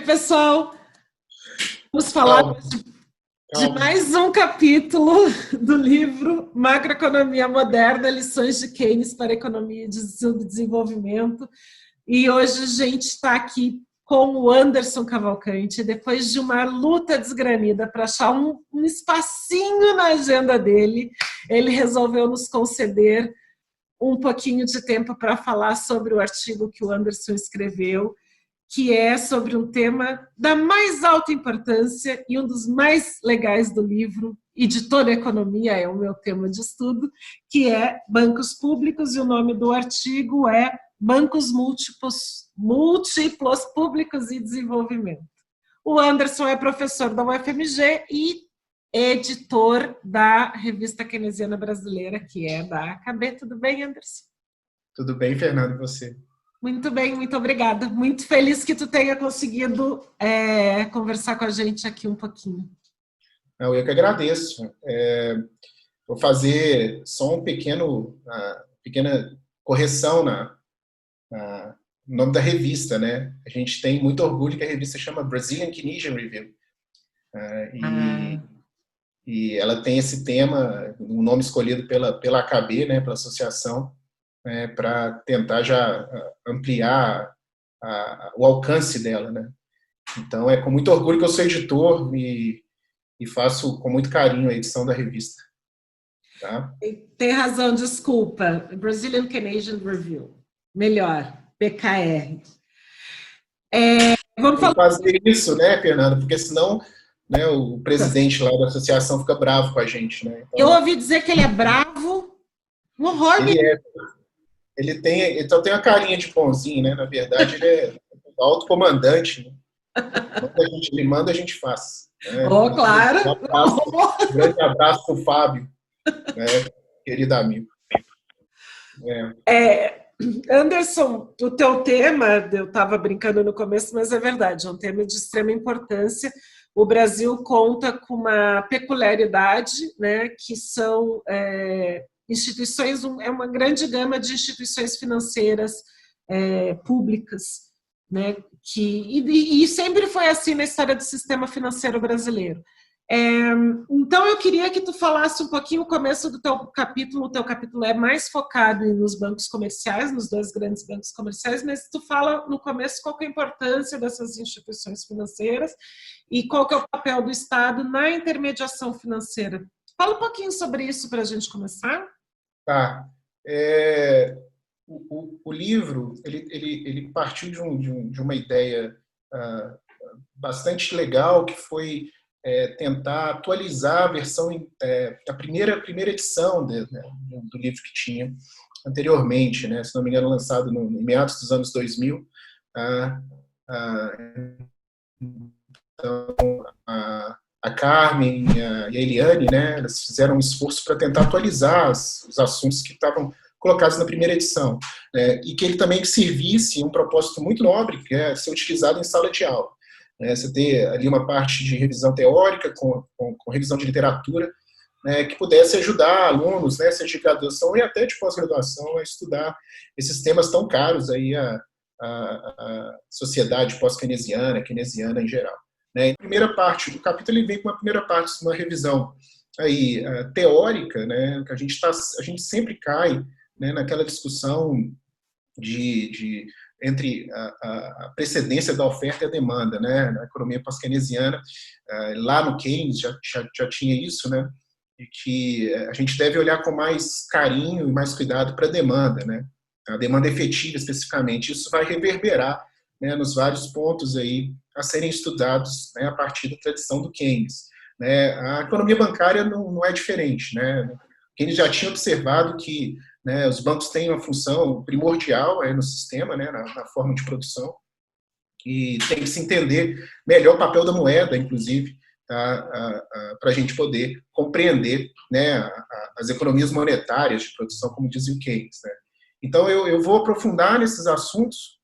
pessoal, vamos falar de mais um capítulo do livro Macroeconomia Moderna, Lições de Keynes para a Economia de Subdesenvolvimento. E hoje a gente está aqui com o Anderson Cavalcante, depois de uma luta desgranida para achar um espacinho na agenda dele, ele resolveu nos conceder um pouquinho de tempo para falar sobre o artigo que o Anderson escreveu, que é sobre um tema da mais alta importância e um dos mais legais do livro e de toda a economia, é o meu tema de estudo, que é bancos públicos, e o nome do artigo é Bancos Múltiplos Públicos e Desenvolvimento. O Anderson é professor da UFMG e editor da Revista Keynesiana Brasileira, que é da AKB. Tudo bem, Anderson? Tudo bem, Fernando, e você? Muito bem, muito obrigada. Muito feliz que tu tenha conseguido conversar com a gente aqui um pouquinho. Eu que agradeço. Vou fazer só uma pequena correção no nome da revista, né? A gente tem muito orgulho que a revista chama Brazilian Keynesian Review. E ela tem esse tema, um nome escolhido pela AKB, né, pela associação, para tentar já ampliar o alcance dela, né? Então, é com muito orgulho que eu sou editor e faço com muito carinho a edição da revista. Tá? Tem razão, desculpa. Brazilian Keynesian Review. Melhor, BKR. Vamos fazer isso, né, Fernando? Porque senão, né, o presidente lá da associação fica bravo com a gente, né? Então, eu ouvi dizer que ele é bravo. Um horror. Ele tem uma carinha de bonzinho, né? Na verdade, ele é alto comandante. Né? Quando ele manda, a gente faz. Né? Claro. Um grande abraço para o Fábio, né? Querido amigo. Anderson, o teu tema, eu estava brincando no começo, mas é verdade, é um tema de extrema importância. O Brasil conta com uma peculiaridade, né, que são instituições, é uma grande gama de instituições financeiras públicas, né, e sempre foi assim na história do sistema financeiro brasileiro. Então eu queria que tu falasse um pouquinho o começo do teu capítulo. O teu capítulo é mais focado nos bancos comerciais, nos dois grandes bancos comerciais, mas tu fala no começo qual que é a importância dessas instituições financeiras e qual que é o papel do Estado na intermediação financeira. Fala um pouquinho sobre isso para a gente começar. Tá. O livro ele partiu de uma ideia bastante legal, que foi tentar atualizar a versão da primeira edição do livro que tinha anteriormente, né? Se não me engano, lançado em meados dos anos 2000. Então, a Carmen e a Eliane, né, elas fizeram um esforço para tentar atualizar os assuntos que estavam colocados na primeira edição, e que ele também servisse um propósito muito nobre, que é ser utilizado em sala de aula. Você ter ali uma parte de revisão teórica com revisão de literatura, né, que pudesse ajudar alunos, né, seja de graduação e até de pós-graduação, a estudar esses temas tão caros aí à sociedade pós-keynesiana, keynesiana em geral. Né. A primeira parte do capítulo ele vem com uma primeira parte, uma revisão aí, teórica, né, que a gente sempre cai, né, naquela discussão entre a precedência da oferta e a demanda, né? Na economia pós-keynesiana, lá no Keynes já tinha isso, né? E que a gente deve olhar com mais carinho e mais cuidado para a demanda, né? A demanda efetiva, especificamente. Isso vai reverberar, né, nos vários pontos aí a serem estudados, né, a partir da tradição do Keynes. Né? A economia bancária não é diferente, né? Keynes já tinha observado que, né, os bancos têm uma função primordial no sistema, né, na forma de produção, e tem que se entender melhor o papel da moeda, inclusive, tá, para a gente poder compreender, né, as economias monetárias de produção, como dizia o Keynes. Né. Então, eu vou aprofundar nesses assuntos,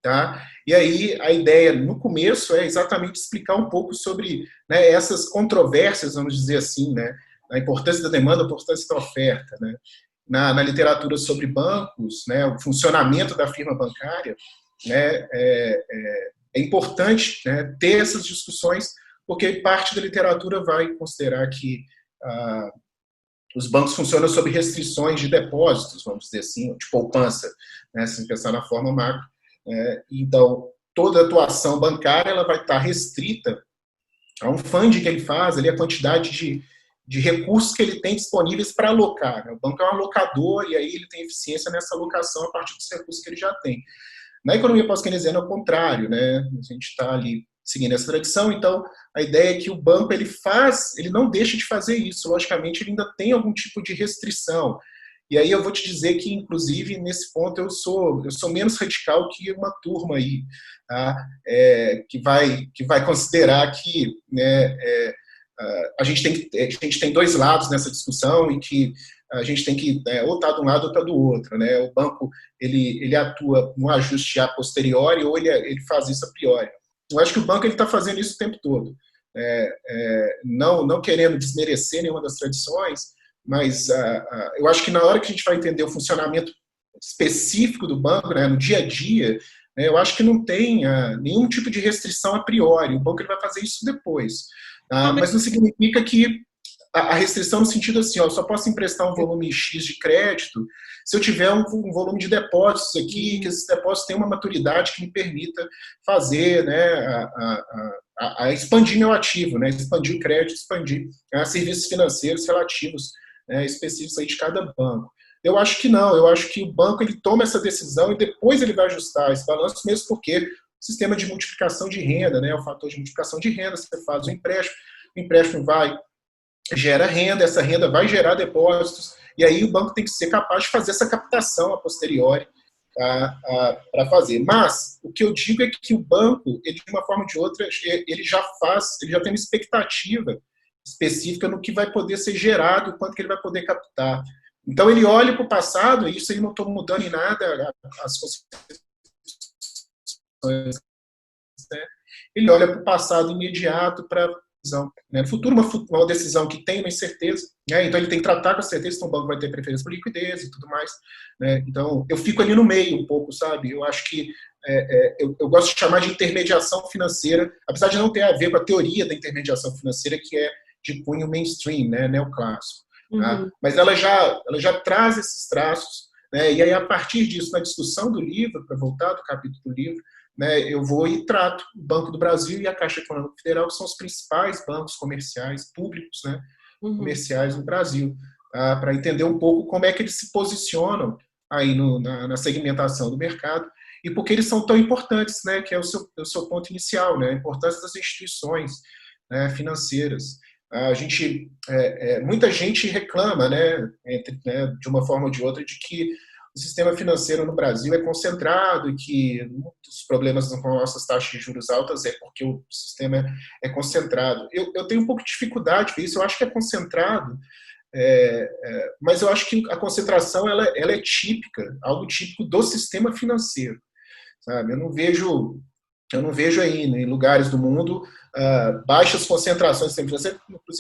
tá? E aí a ideia, no começo, é exatamente explicar um pouco sobre, né, essas controvérsias, vamos dizer assim, né, a importância da demanda, a importância da oferta, né? Na literatura sobre bancos, né, o funcionamento da firma bancária, né, é importante, né, ter essas discussões, porque parte da literatura vai considerar que os bancos funcionam sob restrições de depósitos, vamos dizer assim, de poupança, né, se pensar na forma macro. Então, toda atuação bancária ela vai estar restrita a um funding que ele faz, ali, a quantidade de recursos que ele tem disponíveis para alocar. O banco é um alocador e aí ele tem eficiência nessa alocação a partir dos recursos que ele já tem. Na economia pós-keynesiana é o contrário, né? A gente está ali seguindo essa tradição, então a ideia é que o banco ele não deixa de fazer isso, logicamente ele ainda tem algum tipo de restrição. E aí eu vou te dizer que, inclusive, nesse ponto eu sou menos radical que uma turma aí, tá? Que vai considerar que, né, a gente tem dois lados nessa discussão e que a gente tem que ou estar de um lado ou estar do outro, né? O banco ele atua no ajuste a posteriori ou ele faz isso a priori. Eu acho que o banco ele está fazendo isso o tempo todo, não querendo desmerecer nenhuma das tradições, mas eu acho que na hora que a gente vai entender o funcionamento específico do banco, né, no dia a dia, né, eu acho que não tem nenhum tipo de restrição a priori. O banco ele vai fazer isso depois. Mas não significa que a restrição no sentido assim, eu só posso emprestar um volume X de crédito se eu tiver um volume de depósitos aqui, que esses depósitos tenham uma maturidade que me permita fazer, né, a expandir meu ativo, né, expandir o crédito, expandir serviços financeiros relativos, né, específicos aí de cada banco. Eu acho que não, eu acho que o banco ele toma essa decisão e depois ele vai ajustar esse balanço, mesmo porque o sistema de multiplicação de renda, né, o fator de multiplicação de renda, você faz o empréstimo gera renda, essa renda vai gerar depósitos, e aí o banco tem que ser capaz de fazer essa captação a posteriori para fazer. Mas o que eu digo é que o banco, ele, de uma forma ou de outra, ele já tem uma expectativa específica no que vai poder ser gerado, quanto que ele vai poder captar. Então ele olha para o passado, e isso aí não estou mudando em nada as concepções, né? Ele olha para o passado imediato para decisão, né? No futuro, uma decisão que tem uma incerteza, né? Então ele tem que tratar com a certeza que o banco vai ter preferência por liquidez e tudo mais, né? Então eu fico ali no meio um pouco, sabe? Eu acho que eu gosto de chamar de intermediação financeira, apesar de não ter a ver com a teoria da intermediação financeira, que é de cunho mainstream, né? Neoclássico. Tá? Mas ela já traz esses traços, né? E aí a partir disso, na discussão do livro, para voltar do capítulo do livro, né, eu vou e trato o Banco do Brasil e a Caixa Econômica Federal, que são os principais bancos comerciais públicos, né, comerciais no Brasil, para entender um pouco como é que eles se posicionam aí na segmentação do mercado e por que eles são tão importantes, né, que é o seu ponto inicial, né, a importância das instituições, né, financeiras. Muita gente reclama, né, de uma forma ou de outra, de que o sistema financeiro no Brasil é concentrado e que um dos problemas com nossas taxas de juros altas é porque o sistema é concentrado. Eu tenho um pouco de dificuldade com isso, eu acho que é concentrado, mas eu acho que a concentração ela é típica, algo típico do sistema financeiro. Sabe? Eu não vejo aí, né, em lugares do mundo baixas concentrações, inclusive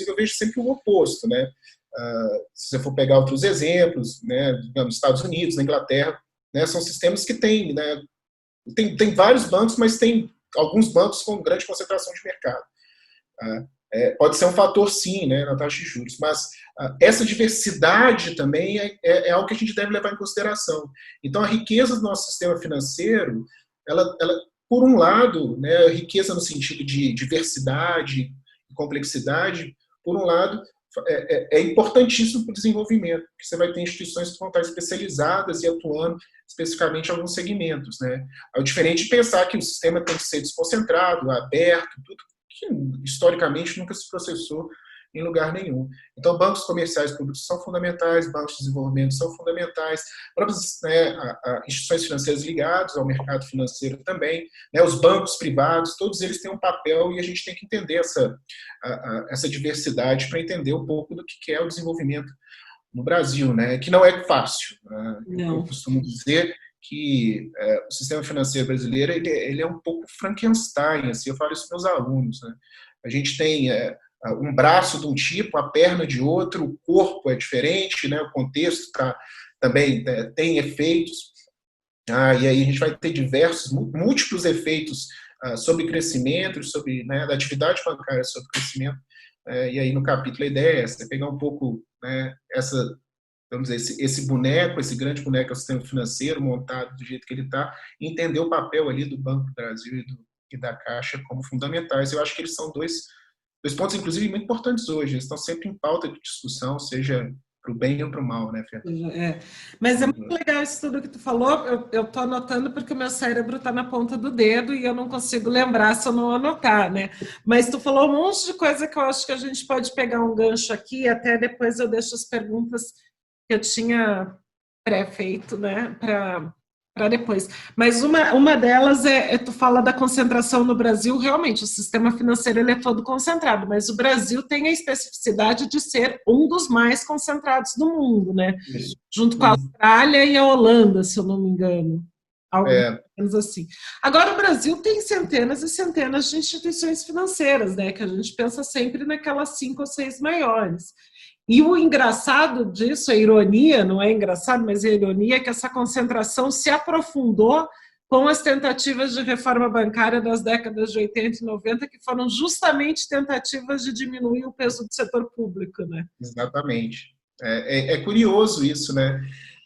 eu vejo sempre o oposto, né? Se você for pegar outros exemplos, né, nos Estados Unidos, na Inglaterra, né, são sistemas que têm, né, tem vários bancos, mas tem alguns bancos com grande concentração de mercado. Pode ser um fator, sim, né, na taxa de juros, mas essa diversidade também é algo que a gente deve levar em consideração. Então, a riqueza do nosso sistema financeiro, ela por um lado, né, riqueza no sentido de diversidade e complexidade, por um lado, é importantíssimo para o desenvolvimento, porque você vai ter instituições que vão estar especializadas e atuando especificamente em alguns segmentos, né? É diferente de pensar que o sistema tem que ser desconcentrado, aberto, tudo que historicamente nunca se processou em lugar nenhum. Então, bancos comerciais públicos são fundamentais, bancos de desenvolvimento são fundamentais, próprias, né, instituições financeiras ligadas ao mercado financeiro também, né, os bancos privados, todos eles têm um papel e a gente tem que entender essa diversidade para entender um pouco do que é o desenvolvimento no Brasil, né, que não é fácil. Eu costumo dizer que o sistema financeiro brasileiro ele é um pouco Frankenstein, assim, eu falo isso para os meus alunos, né? A gente tem um braço de um tipo, a perna de outro, o corpo é diferente, né? O contexto também tem efeitos, e aí a gente vai ter múltiplos efeitos sobre crescimento, sobre, né, da atividade bancária sobre crescimento. E aí no capítulo a ideia é essa, é pegar um pouco, né, vamos dizer, esse boneco, esse grande boneco que é o sistema financeiro montado do jeito que ele está, e entender o papel ali do Banco do Brasil e da Caixa como fundamentais. Eu acho que eles são dois pontos, inclusive, muito importantes hoje. Eles estão sempre em pauta de discussão, seja para o bem ou para o mal, né, Fê? Mas é muito legal isso tudo que tu falou. Eu estou anotando porque o meu cérebro está na ponta do dedo e eu não consigo lembrar se eu não anotar, né? Mas tu falou um monte de coisa que eu acho que a gente pode pegar um gancho aqui, até depois eu deixo as perguntas que eu tinha pré-feito, né, para depois. Mas uma delas tu fala da concentração no Brasil. Realmente, o sistema financeiro ele é todo concentrado, mas o Brasil tem a especificidade de ser um dos mais concentrados do mundo, né? Isso. Junto com a Austrália e a Holanda, se eu não me engano. Algo menos assim. Agora, o Brasil tem centenas e centenas de instituições financeiras, né? Que a gente pensa sempre naquelas 5 ou 6 maiores. E o engraçado disso, a ironia, não é engraçado, mas a ironia é que essa concentração se aprofundou com as tentativas de reforma bancária das décadas de 80 e 90, que foram justamente tentativas de diminuir o peso do setor público, né? Exatamente. É curioso isso, né?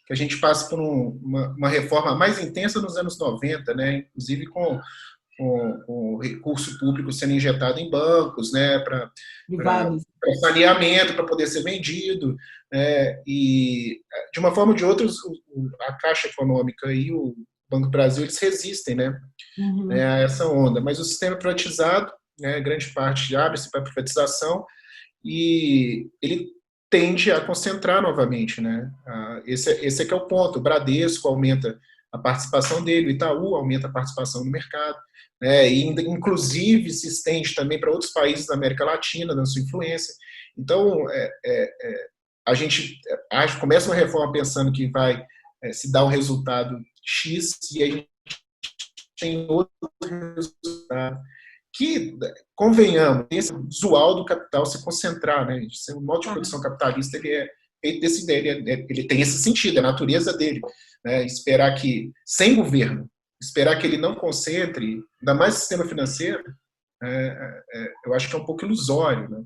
Que a gente passa por uma reforma mais intensa nos anos 90, né? Inclusive com o recurso público sendo injetado em bancos, né, para saneamento, para poder ser vendido, né, e de uma forma ou de outra a Caixa Econômica e o Banco do Brasil eles resistem, né, a essa onda, mas o sistema privatizado, né, grande parte abre-se para privatização e ele tende a concentrar novamente, né, esse é que é o ponto. O Bradesco aumenta a participação dele, o Itaú aumenta a participação no mercado, e inclusive se estende também para outros países da América Latina, dando sua influência. Então, a gente começa uma reforma pensando que vai se dar um resultado X, e aí a gente tem outro resultado que, convenhamos, esse usual do capital se concentrar, né? O modo de produção capitalista ele é feito dessa ideia, ele tem esse sentido, é a natureza dele, né? Esperar que, sem governo, esperar que ele não concentre, ainda mais o sistema financeiro, eu acho que é um pouco ilusório, né?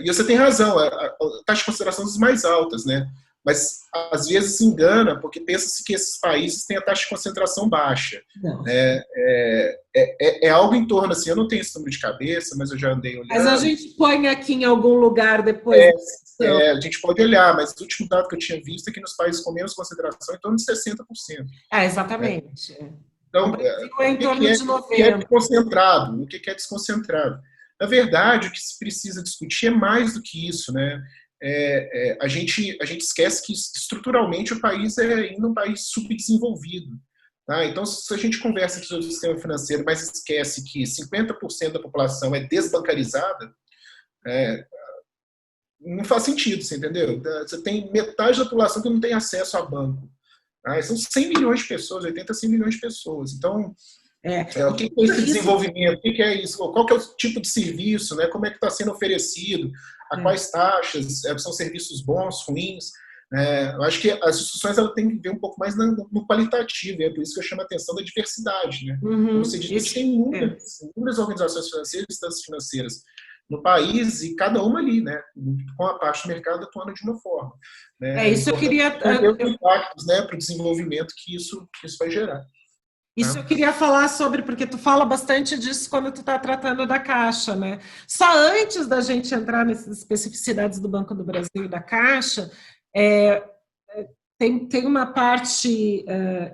E você tem razão, a taxa de consideração das mais altas, né? Mas às vezes se engana, porque pensa-se que esses países têm a taxa de concentração baixa. É algo em torno assim, eu não tenho esse número de cabeça, mas eu já andei olhando. Mas a gente põe aqui em algum lugar depois. A gente pode olhar, mas o último dado que eu tinha visto é que nos países com menos concentração é em torno de 60%. Exatamente. Então, em torno de 90%. O que é concentrado? O que é desconcentrado? Na verdade, o que se precisa discutir é mais do que isso, né? A gente esquece que estruturalmente o país é ainda um país subdesenvolvido. Tá? Então, se a gente conversa aqui sobre o sistema financeiro, mas esquece que 50% da população é desbancarizada, não faz sentido, você entendeu? Você tem metade da população que não tem acesso a banco. Tá? São 100 milhões de pessoas, 80 a 100 milhões de pessoas. Então, o que é esse desenvolvimento? O que é isso? Qual que é o tipo de serviço? Né? Como é que está sendo oferecido? A quais taxas? São serviços bons, ruins? Eu acho que as discussões elas têm que ver um pouco mais no qualitativo, é por isso que eu chamo a atenção da diversidade. Né? Como você disse, a gente tem inúmeras organizações financeiras, instâncias financeiras no país, e cada uma ali, né, com a parte do mercado atuando de uma forma. Né? Isso eu queria... Os impactos, né, para o desenvolvimento que isso vai gerar. Isso eu queria falar sobre, porque tu fala bastante disso quando tu está tratando da Caixa, né? Só antes da gente entrar nessas especificidades do Banco do Brasil e da Caixa, tem uma parte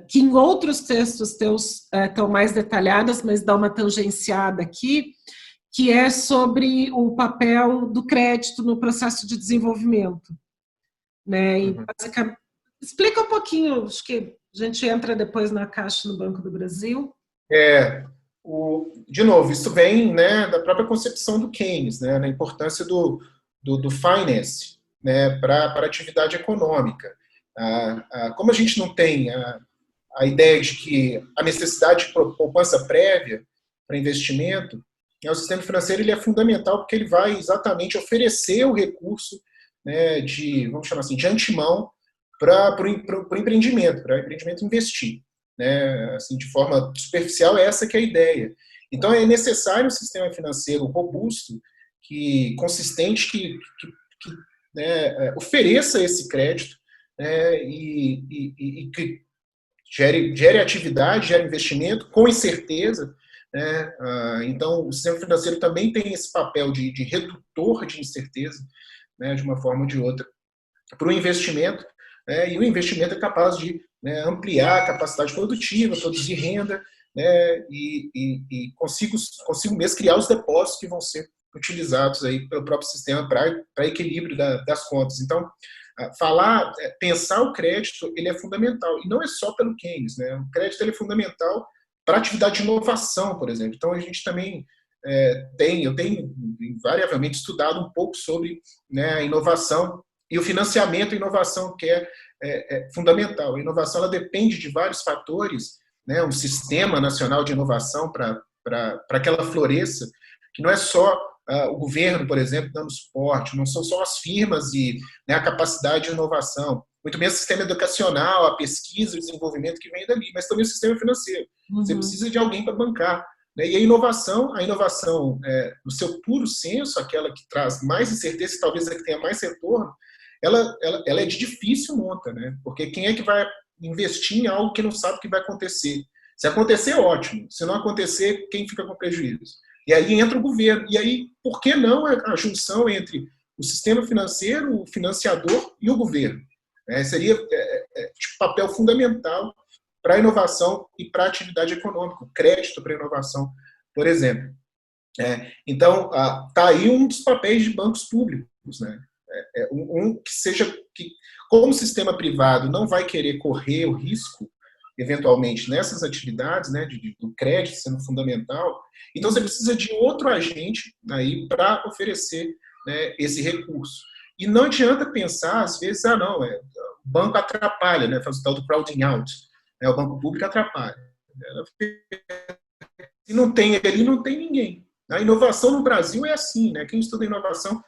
que em outros textos teus estão mais detalhadas, mas dá uma tangenciada aqui, que é sobre o papel do crédito no processo de desenvolvimento. Né? E, basicamente, explica um pouquinho, acho que a gente entra depois na Caixa no Banco do Brasil. De novo, isso vem, né, da própria concepção do Keynes, né, na importância do finance, né, para a atividade econômica. Como a gente não tem a ideia de que a necessidade de poupança prévia para investimento, o sistema financeiro ele é fundamental porque ele vai exatamente oferecer o recurso, né, vamos chamar assim, de antemão para o empreendimento, para o empreendimento investir. Né, assim, de forma superficial, essa que é a ideia. Então, é necessário um sistema financeiro robusto, consistente, que, né, ofereça esse crédito, né, e que gere atividade, gere investimento com incerteza, né? Então, o sistema financeiro também tem esse papel de redutor de incerteza, né, de uma forma ou de outra, para o investimento, né, e o investimento é capaz de, né, ampliar a capacidade produtiva, produzir renda, né, e consigo mesmo criar os depósitos que vão ser utilizados aí pelo próprio sistema para equilíbrio das contas. Então, pensar o crédito, ele é fundamental, e não é só pelo Keynes, né? O crédito, ele é fundamental para a atividade de inovação, por exemplo. Então, a gente também eu tenho invariavelmente estudado um pouco sobre, né, a inovação e o financiamento à inovação, que é fundamental. A inovação, ela depende de vários fatores, né? Um sistema nacional de inovação para que ela floresça, que não é só o governo, por exemplo, dando suporte, não são só as firmas e, né, a capacidade de inovação, muito bem o sistema educacional, a pesquisa, o desenvolvimento que vem dali, mas também o sistema financeiro. Você precisa de alguém para bancar, né? E a inovação, no seu puro senso, aquela que traz mais incerteza, talvez a que tenha mais retorno, ela é de difícil monta, né? Porque quem é que vai investir em algo que não sabe o que vai acontecer? Se acontecer, ótimo. Se não acontecer, quem fica com prejuízo? E aí entra o governo. E aí, por que não a junção entre o sistema financeiro, o financiador e o governo? Seria papel fundamental para a inovação e para a atividade econômica, o crédito para a inovação, por exemplo. Então, está aí um dos papéis de bancos públicos, né? Que, como o sistema privado não vai querer correr o risco, eventualmente, nessas atividades, né, do crédito sendo fundamental, então você precisa de outro agente aí para oferecer, né, esse recurso. E não adianta pensar, às vezes, não, o banco atrapalha, né, faz o tal do crowding out, né, o banco público atrapalha. Se não tem ele, não tem ninguém. A inovação no Brasil é assim, né? Quem estuda inovação,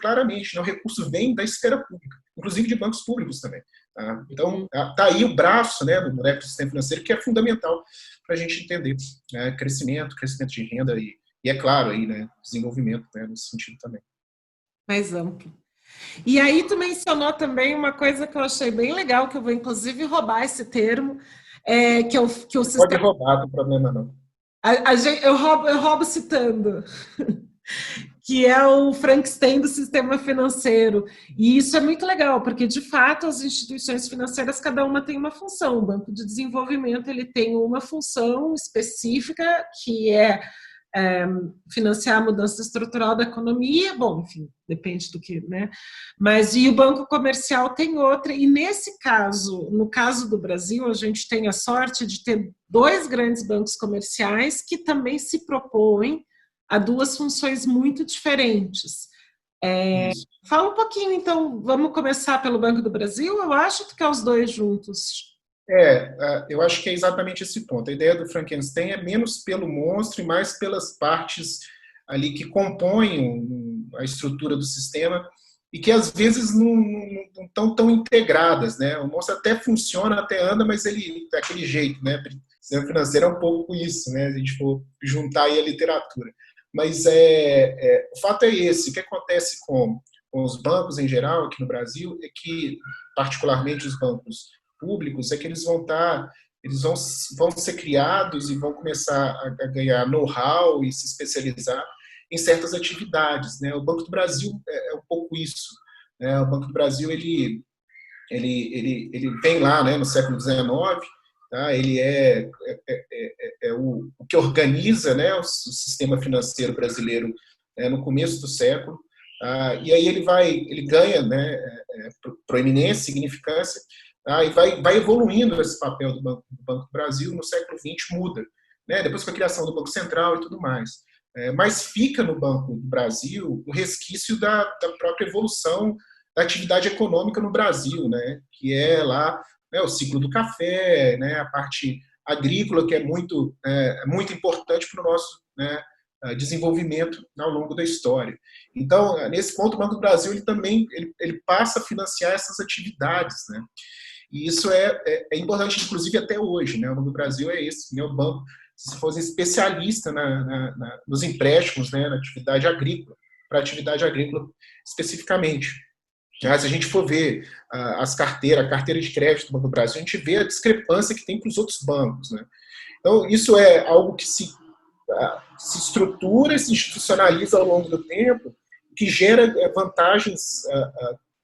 claramente, né, o recurso vem da esfera pública, inclusive de bancos públicos também. Tá? Então, está aí o braço, né, do ecossistema financeiro, que é fundamental para a gente entender, né, crescimento de renda e é claro, aí, né, desenvolvimento, né, nesse sentido também. Mais amplo. E aí tu mencionou também uma coisa que eu achei bem legal, que eu vou inclusive roubar esse termo, que o sistema... Pode roubar, não tem problema não. Eu roubo citando, que é o Frankenstein do sistema financeiro. E isso é muito legal, porque, de fato, as instituições financeiras, cada uma tem uma função. O Banco de Desenvolvimento, ele tem uma função específica, que é financiar a mudança estrutural da economia, bom, enfim, depende do que, né? Mas, e o Banco Comercial tem outra, e nesse caso, no caso do Brasil, a gente tem a sorte de ter dois grandes bancos comerciais que também se propõem a duas funções muito diferentes. Fala um pouquinho, então, vamos começar pelo Banco do Brasil? Eu acho que é os dois juntos. Eu acho que é exatamente esse ponto. A ideia do Frankenstein é menos pelo monstro e mais pelas partes ali que compõem a estrutura do sistema e que às vezes não estão tão integradas, né? O monstro até funciona, até anda, mas ele daquele jeito, né? O sistema financeiro é um pouco isso, né? Se a gente for juntar aí a literatura. Mas o fato é esse. O que acontece com os bancos em geral aqui no Brasil é que, particularmente os bancos públicos, é que eles vão ser criados e vão começar a ganhar know-how e se especializar em certas atividades, né? O Banco do Brasil é um pouco isso, né? O Banco do Brasil ele vem lá, né, no século XIX, tá? Ele é o que organiza, né, o sistema financeiro brasileiro no começo do século, e aí ele ganha, né, proeminência, significância. E vai evoluindo esse papel do Banco do Brasil. No século XX muda, né? Depois com a criação do Banco Central e tudo mais. Mas fica no Banco do Brasil o resquício da própria evolução da atividade econômica no Brasil, né? Que é lá, né, o ciclo do café, né, a parte agrícola, que é muito importante para o nosso, né, desenvolvimento ao longo da história. Então, nesse ponto, o Banco do Brasil ele passa a financiar essas atividades, né? E isso é importante, inclusive, até hoje, né? O Banco do Brasil é esse, né? O banco se fosse especialista nos empréstimos, né, na atividade agrícola, para a atividade agrícola especificamente. Se a gente for ver a carteira de crédito do Banco do Brasil, a gente vê a discrepância que tem com os outros bancos, né? Então, isso é algo que se estrutura, se institucionaliza ao longo do tempo, que gera vantagens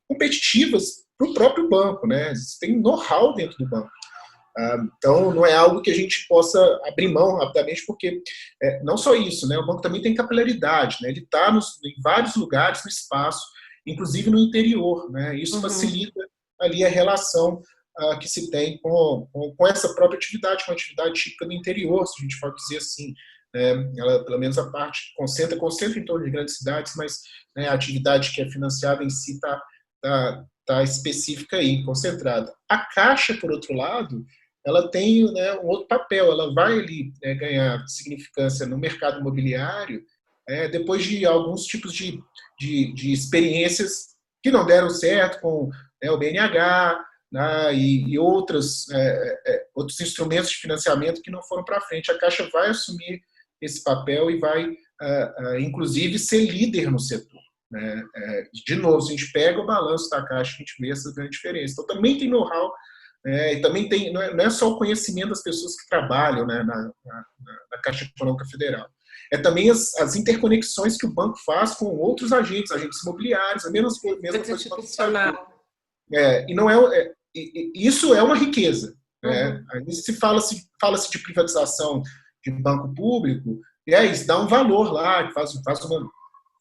competitivas para o próprio banco, né? Tem know-how dentro do banco. Então, não é algo que a gente possa abrir mão rapidamente, porque não só isso, né? O banco também tem capilaridade, né? Ele está em vários lugares no espaço, inclusive no interior, né? Isso facilita ali a relação que se tem com essa própria atividade, com a atividade típica do interior, se a gente pode dizer assim. Ela, pelo menos a parte concentra em torno de grandes cidades, mas, né, a atividade que é financiada em si está específica aí, concentrada. A Caixa, por outro lado, ela tem, né, um outro papel, ela vai ali ganhar significância no mercado imobiliário depois de alguns tipos de experiências que não deram certo com o BNH, né, e outros instrumentos de financiamento que não foram para frente. A Caixa vai assumir esse papel e vai, inclusive, ser líder no setor. Né? De novo, se a gente pega o balanço da Caixa, a gente vê essa grande diferença. Então, também tem know-how, e também tem, não é só o conhecimento das pessoas que trabalham, né, na Caixa Econômica Federal. É também as interconexões que o banco faz com outros agentes imobiliários, a mesma coisa que o banco faz. E não isso é uma riqueza. Né? Se fala-se de privatização de banco público, isso dá um valor lá, faz uma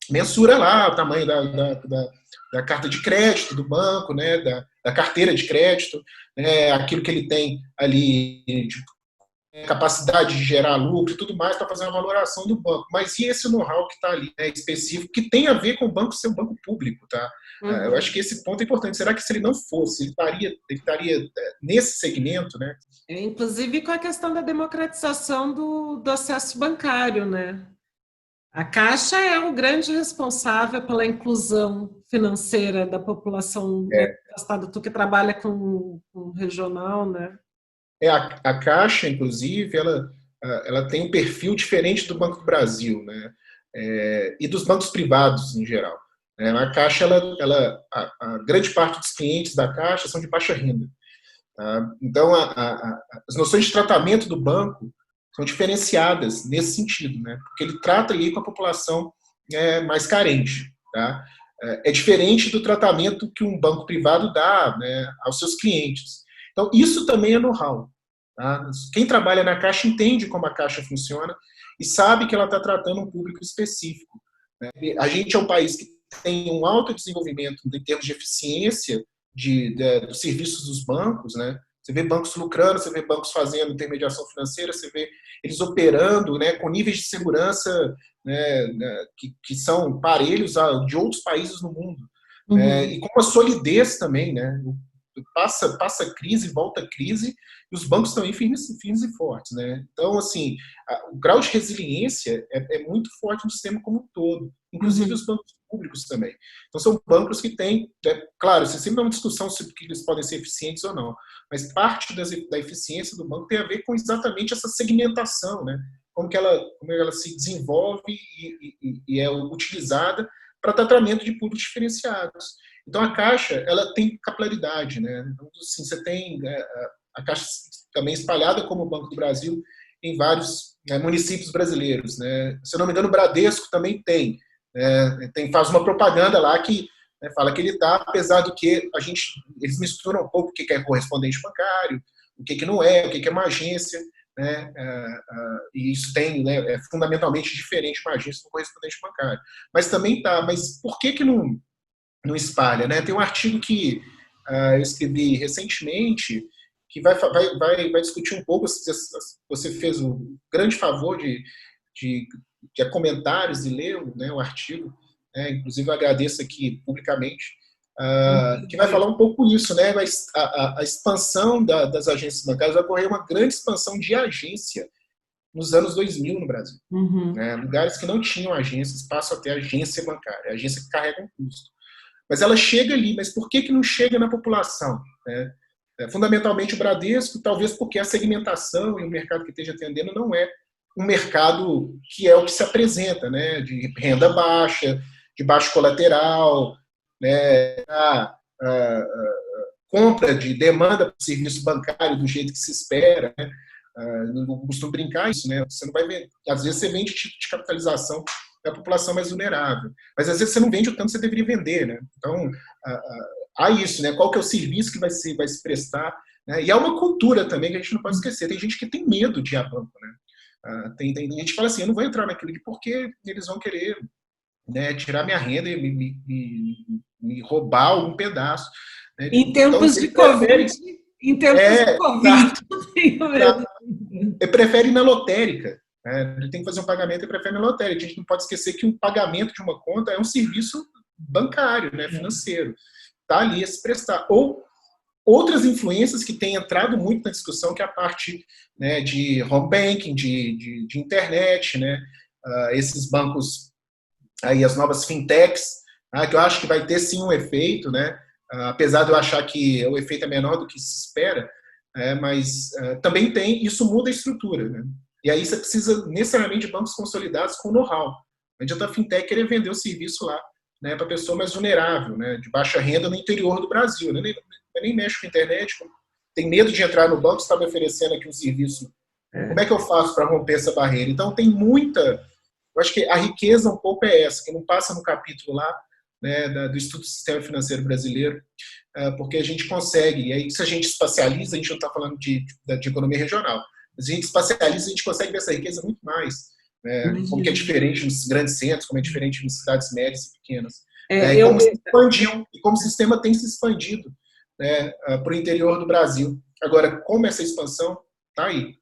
mensura lá o tamanho da carta de crédito do banco, né, da carteira de crédito, aquilo que ele tem ali de capacidade de gerar lucro e tudo mais para fazer uma valoração do banco. Mas e esse know-how que está ali, específico, que tem a ver com o banco ser um banco público, tá? Eu acho que esse ponto é importante. Será que se ele não fosse, ele estaria nesse segmento, né? Inclusive com a questão da democratização do acesso bancário, né? A Caixa é um grande responsável pela inclusão financeira da população afastada. Tu que trabalha com regional, né? A Caixa, inclusive, ela tem um perfil diferente do Banco do Brasil, né? E dos bancos privados em geral. A Caixa, a grande parte dos clientes da Caixa são de baixa renda. Tá? Então, as noções de tratamento do banco são diferenciadas nesse sentido, né? Porque ele trata aí com a população mais carente. Tá? É diferente do tratamento que um banco privado dá, né, aos seus clientes. Então, isso também é know-how. Tá? Quem trabalha na Caixa entende como a Caixa funciona e sabe que ela está tratando um público específico. Né? A gente é um país que tem um alto desenvolvimento em termos de eficiência dos serviços dos bancos, né? Você vê bancos lucrando, você vê bancos fazendo intermediação financeira, você vê eles operando, né, com níveis de segurança, né, que são parelhos de outros países no mundo. E com uma solidez também, né? Passa crise, volta crise, e os bancos também firmes e fortes, né? Então, assim, o grau de resiliência é muito forte no sistema como um todo, inclusive os bancos públicos também. Então, são bancos que têm, claro, você sempre dá uma discussão sobre que eles podem ser eficientes ou não, mas parte da eficiência do banco tem a ver com exatamente essa segmentação, né? Como ela se desenvolve e é utilizada para tratamento de públicos diferenciados. Então, a Caixa, ela tem capilaridade, né? Então, assim, você tem a Caixa também espalhada como o Banco do Brasil em vários municípios brasileiros, né? Se eu não me engano, o Bradesco também tem. Faz uma propaganda lá que fala que ele está, apesar do que eles misturam um pouco o que é correspondente bancário, o que não é, o que é uma agência, né? E isso é fundamentalmente diferente uma agência do correspondente bancário. Mas também mas por que não espalha, né? Tem um artigo que eu escrevi recentemente que vai discutir um pouco. Você fez um grande favor de comentários e ler, né, o artigo, né? Inclusive eu agradeço aqui publicamente, que vai falar um pouco isso, né? A expansão das agências bancárias. Vai ocorrer uma grande expansão de agência nos anos 2000 no Brasil. Né? Lugares que não tinham agências passam a ter agência bancária, a agência que carrega um custo. Mas ela chega ali, mas por que não chega na população? Né? Fundamentalmente o Bradesco, talvez porque a segmentação e o mercado que esteja atendendo não é um mercado que é o que se apresenta, né, de renda baixa, de baixo colateral, né, a compra de demanda para o serviço bancário do jeito que se espera, né? Não costumo brincar isso, né? Você não vai ver, às vezes você vende tipo de capitalização da população mais vulnerável, mas às vezes você não vende o tanto que você deveria vender, né? Então há isso, né? Qual que é o serviço que vai se prestar? Né? E há uma cultura também que a gente não pode esquecer. Tem gente que tem medo de ir a banco, né? Tem gente que fala assim, eu não vou entrar naquilo aqui porque eles vão querer, né, tirar minha renda e me roubar algum pedaço. Né? Em Então, tempos de ele prefere. Covid, em tempos de Covid, Exato, eu tenho exato. medo. Ele prefere ir na lotérica. Né? Ele tem que fazer um pagamento e prefere ir na lotérica. A gente não pode esquecer que um pagamento de uma conta é um serviço bancário, né, financeiro. Está ali a se prestar. Ou outras influências que têm entrado muito na discussão, que é a parte, né, de home banking, de internet, né? Esses bancos, aí as novas fintechs, que eu acho que vai ter sim um efeito, né? Apesar de eu achar que o efeito é menor do que se espera, mas também tem, isso muda a estrutura, né? E aí você precisa necessariamente de bancos consolidados com know-how. Não adianta a fintech querer vender o serviço lá, né, para a pessoa mais vulnerável, né, de baixa renda no interior do Brasil, né? Nem mexe com a internet, tem medo de entrar no banco, está me oferecendo aqui um serviço. Como é que eu faço para romper essa barreira? Então tem muita. Eu acho que a riqueza um pouco é essa, que não passa no capítulo lá, né, do Estudo do Sistema Financeiro Brasileiro, porque a gente consegue, e aí se a gente espacializa, a gente não está falando de economia regional, mas a gente espacializa, a gente consegue ver essa riqueza muito mais, né, como que é diferente nos grandes centros, como é diferente nas cidades médias e pequenas, né, e como se expandiu, e como o sistema tem se expandido, né, para o interior do Brasil. Agora, como essa expansão está aí?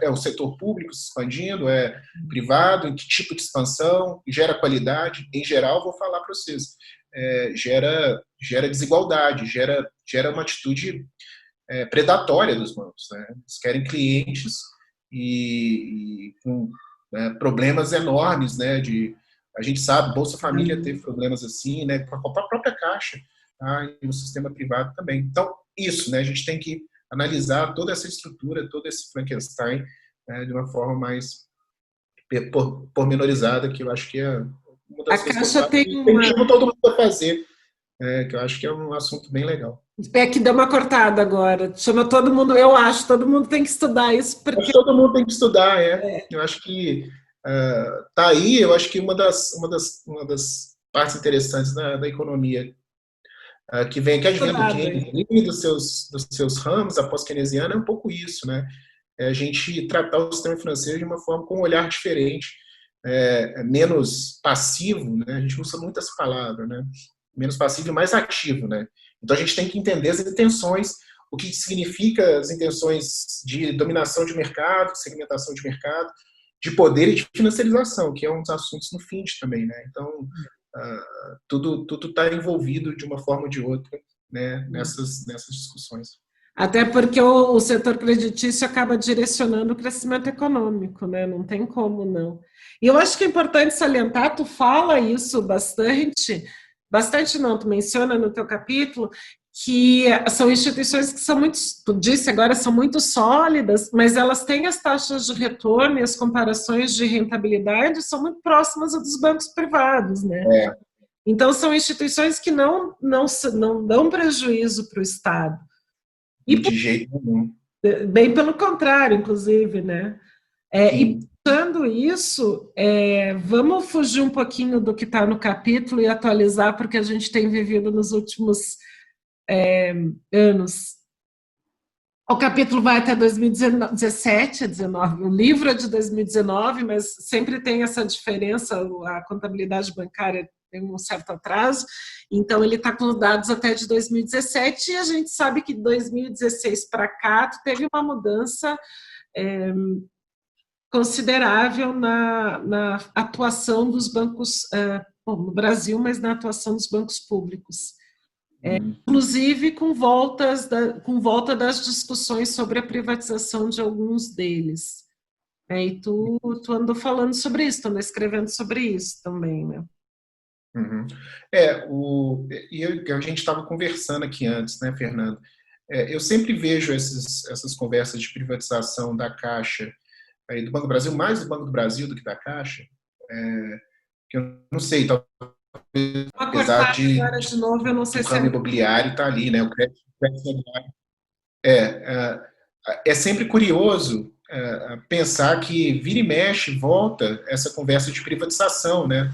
É o setor público se expandindo, é privado, em que tipo de expansão, gera qualidade? Em geral, vou falar para vocês, gera desigualdade, gera uma atitude predatória dos bancos. Né? Eles querem clientes e com, né, problemas enormes, né, a gente sabe, Bolsa Família teve problemas assim, né, com a própria Caixa, tá, e o sistema privado também. Então, isso, né, a gente tem que analisar toda essa estrutura, todo esse Frankenstein, né, de uma forma mais pormenorizada, que eu acho que é uma das A coisas que eu Caixa faço, tem e uma. incentivo todo mundo a fazer, que eu acho que é um assunto bem legal. É que deu uma cortada agora. Chama todo mundo, eu acho, todo mundo tem que estudar isso, Acho porque. que todo mundo tem que estudar, Eu acho que tá aí, eu acho que uma das partes interessantes da economia que advém do Estudado, Keynes e dos seus ramos, a pós-keynesiana, é um pouco isso, né? É a gente tratar o sistema financeiro de uma forma com um olhar diferente, menos passivo, né? A gente usa muito essa palavra, né? Menos passivo e mais ativo, né? Então a gente tem que entender as intenções, o que significa as intenções de dominação de mercado, de segmentação de mercado, de poder e de financiarização, que é um dos assuntos no FIND também, né? Então tudo está envolvido de uma forma ou de outra, né, nessas discussões. Até porque o setor creditício acaba direcionando o crescimento econômico, né? Não tem como não. E eu acho que é importante salientar, tu fala isso bastante não, tu menciona no teu capítulo, que são instituições que são muito, tu disse agora, são muito sólidas, mas elas têm as taxas de retorno e as comparações de rentabilidade são muito próximas às dos bancos privados, né? Então, são instituições que não dão prejuízo para o Estado. E de jeito nenhum. Bem pelo contrário, inclusive, né? E pensando isso, vamos fugir um pouquinho do que está no capítulo e atualizar porque a gente tem vivido nos últimos anos. O capítulo vai até 2017, 19. O livro é de 2019, mas sempre tem essa diferença, a contabilidade bancária tem um certo atraso, então ele está com os dados até de 2017, e a gente sabe que de 2016 para cá teve uma mudança considerável na atuação dos bancos, no Brasil, mas na atuação dos bancos públicos. Inclusive com volta das discussões sobre a privatização de alguns deles. E tu andou falando sobre isso, tu andou escrevendo sobre isso também, né? Uhum. A gente estava conversando aqui antes, né, Fernando? Eu sempre vejo essas conversas de privatização da Caixa aí do Banco do Brasil, mais do Banco do Brasil do que da Caixa, que eu não sei, talvez, Uma apesar cortada agora de novo, eu não sei do se é... ramo imobiliário está ali, né? O crédito imobiliário. É sempre curioso pensar que vira e mexe, volta essa conversa de privatização, né?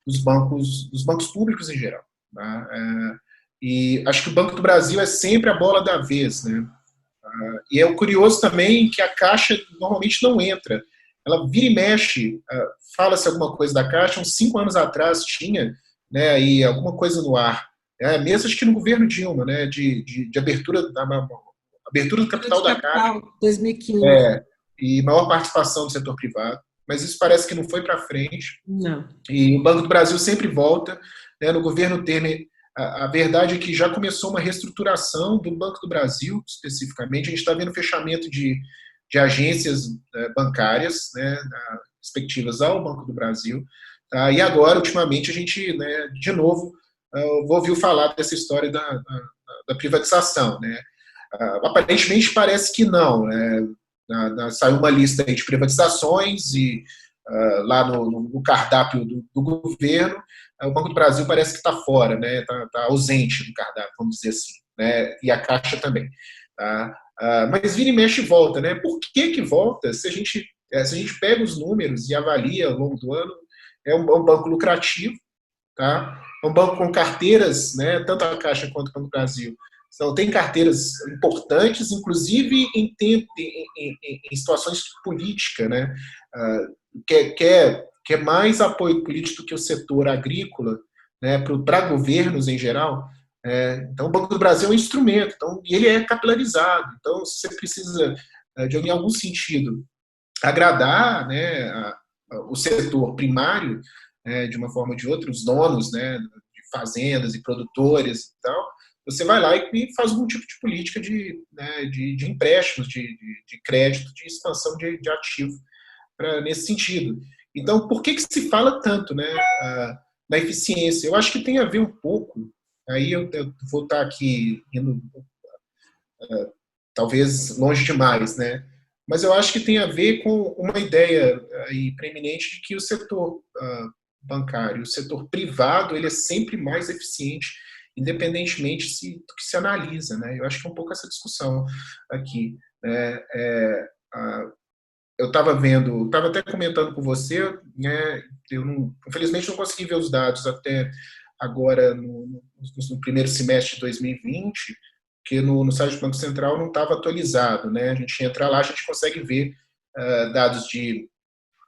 Dos bancos públicos em geral. Tá? E acho que o Banco do Brasil é sempre a bola da vez, né? E é o curioso também que a Caixa normalmente não entra. Ela vira e mexe, fala-se alguma coisa da Caixa, uns 5 anos atrás tinha, né, aí alguma coisa no ar. Mesmo acho que no governo Dilma, né, de abertura do capital de da Caixa, capital, 2015. e maior participação do setor privado. Mas isso parece que não foi para frente. Não. E o Banco do Brasil sempre volta. Né, no governo Temer, a verdade é que já começou uma reestruturação do Banco do Brasil, especificamente. A gente está vendo fechamento de agências bancárias, né, respectivas ao Banco do Brasil. Tá? E agora, ultimamente, a gente, né, de novo, ouviu falar dessa história da privatização. Né? Aparentemente, parece que não. Né? Saiu uma lista aí de privatizações e lá no cardápio do governo, o Banco do Brasil parece que está fora, né? Tá ausente do cardápio, vamos dizer assim, né? E a Caixa também. Tá? Mas vira e mexe e volta, né? Por que volta? Se a gente pega os números e avalia ao longo do ano, é um banco lucrativo, tá? É um banco com carteiras, né? Tanto a Caixa quanto o Banco do Brasil. Então, tem carteiras importantes, inclusive em situações de política, né? Quer mais apoio político do que o setor agrícola, né, para governos em geral. Então, o Banco do Brasil é um instrumento, então, e ele é capilarizado. Então, se você precisa, em algum sentido, agradar, né, o setor primário, de uma forma ou de outra, os donos, né, de fazendas e produtores e tal, você vai lá e faz algum tipo de política de empréstimos, de crédito, de expansão de ativo nesse sentido. Então, por que se fala tanto, né, na eficiência? Eu acho que tem a ver um pouco, aí eu vou estar aqui indo talvez longe demais, né, mas eu acho que tem a ver com uma ideia aí preeminente de que o setor bancário, o setor privado, ele é sempre mais eficiente, independentemente do que se analisa, né? Eu acho que é um pouco essa discussão aqui. Eu estava até comentando com você, né? Infelizmente não consegui ver os dados até agora no primeiro semestre de 2020, porque no site do Banco Central não estava atualizado, né? A gente entra lá, a gente consegue ver dados de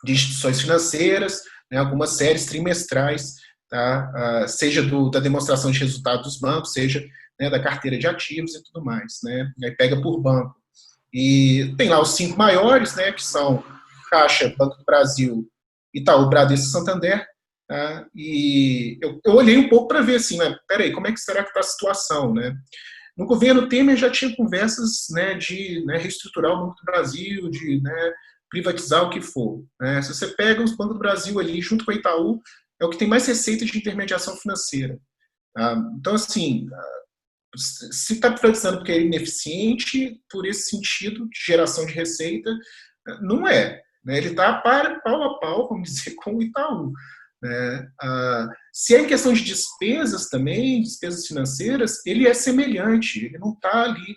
instituições financeiras, né, algumas séries trimestrais, tá? Seja da demonstração de resultados dos bancos, seja, né, da carteira de ativos e tudo mais. Né? Aí pega por banco. E tem lá os 5 maiores, né, que são Caixa, Banco do Brasil, Itaú, Bradesco e Santander. Tá? E eu olhei um pouco para ver assim, né, peraí, como é que será que está a situação? Né? No governo Temer já tinha conversas, né, de, né, reestruturar o Banco do Brasil, de, né, privatizar o que for. Né? Se você pega os Bancos do Brasil ali, junto com a Itaú, é o que tem mais receita de intermediação financeira. Tá? Então, assim, se está privatizando porque é ineficiente, por esse sentido de geração de receita, não é. Né? Ele está pau a pau, vamos dizer, com o Itaú. Né? Se é em questão de despesas também, despesas financeiras, ele é semelhante, ele não está ali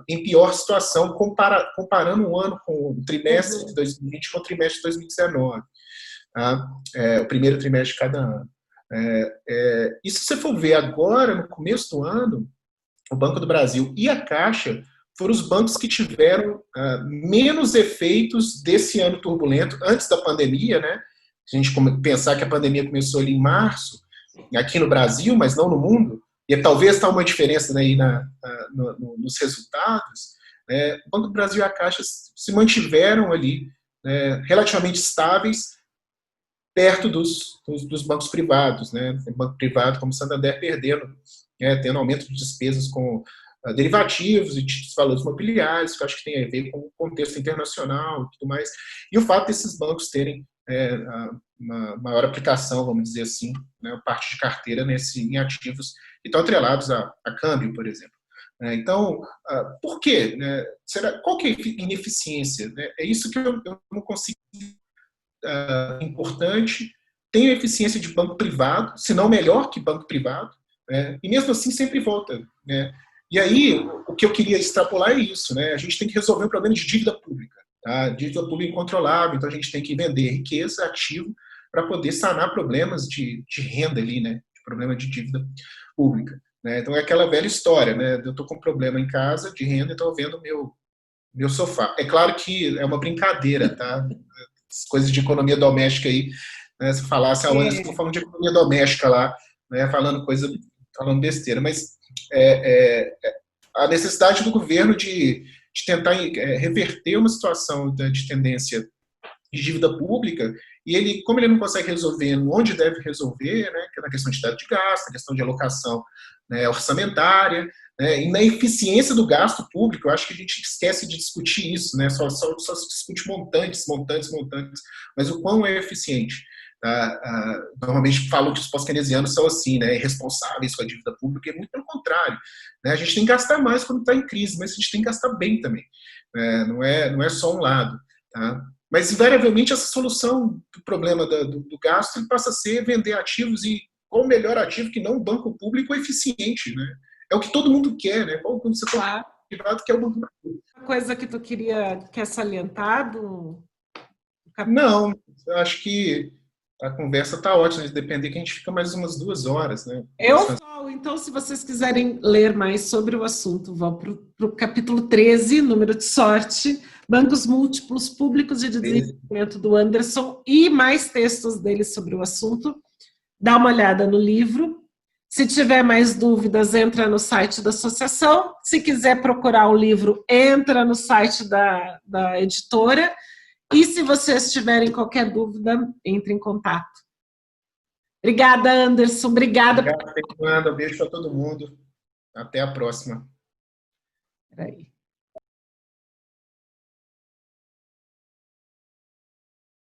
em pior situação, comparando um ano com o trimestre de 2020 com o trimestre de 2019. Tá? O primeiro trimestre de cada ano. E se você for ver agora, no começo do ano, o Banco do Brasil e a Caixa foram os bancos que tiveram menos efeitos desse ano turbulento, antes da pandemia, né? Se a gente pensar que a pandemia começou ali em março, aqui no Brasil, mas não no mundo, e talvez está uma diferença, né, aí nos resultados, né, o Banco do Brasil e a Caixa se mantiveram ali relativamente estáveis perto dos bancos privados. Né? Banco privado como o Santander perdendo, tendo aumento de despesas com derivativos e títulos de valores imobiliários, que eu acho que tem a ver com o contexto internacional e tudo mais, e o fato desses bancos terem uma maior aplicação, vamos dizer assim, né, parte de carteira em ativos que estão atrelados a câmbio, por exemplo. Então, por quê? Né? Qual que é a ineficiência? Né? É isso que eu não consigo. Importante, tem a eficiência de banco privado, se não melhor que banco privado, né? E mesmo assim sempre volta. Né? E aí, o que eu queria extrapolar é isso, né? A gente tem que resolver o problema de dívida pública. Tá? Dívida pública incontrolável, então a gente tem que vender riqueza, ativo, para poder sanar problemas de renda ali, né? Problema de dívida pública. Né? Então é aquela velha história, né? Eu estou com um problema em casa de renda e estou vendo meu sofá. É claro que é uma brincadeira, tá? As coisas de economia doméstica aí, né? Se falasse, eles estão falando de economia doméstica lá, né? Falando besteira, mas a necessidade do governo de tentar reverter uma situação de tendência de dívida pública, e ele, como ele não consegue resolver onde deve resolver, né, que é na questão de teto de gasto, na questão de alocação, né, orçamentária, né, e na eficiência do gasto público, eu acho que a gente esquece de discutir isso, né, só se discute montantes, mas o quão é eficiente. Normalmente falam que os pós-keynesianos são assim, né, irresponsáveis com a dívida pública, e muito pelo contrário. Né, a gente tem que gastar mais quando está em crise, mas a gente tem que gastar bem também. Não é só um lado. Tá? Mas, invariavelmente, essa solução do problema do gasto ele passa a ser vender ativos, e qual o melhor ativo que não um banco público eficiente. Né? É o que todo mundo quer. Né? Quando você está privado, quer o banco público. Uma coisa que tu quer salientar Não, eu acho que a conversa está ótima, de depender que a gente fica mais umas 2 horas. Né? Então, se vocês quiserem ler mais sobre o assunto, vão para o capítulo 13, número de sorte, Bancos Múltiplos Públicos e de Desenvolvimento, do Anderson, e mais textos dele sobre o assunto. Dá uma olhada no livro. Se tiver mais dúvidas, entra no site da associação. Se quiser procurar o livro, entra no site da editora. E se vocês tiverem qualquer dúvida, entre em contato. Obrigada, Anderson. Obrigada. Obrigado, Fernanda. Beijo para todo mundo. Até a próxima. Peraí.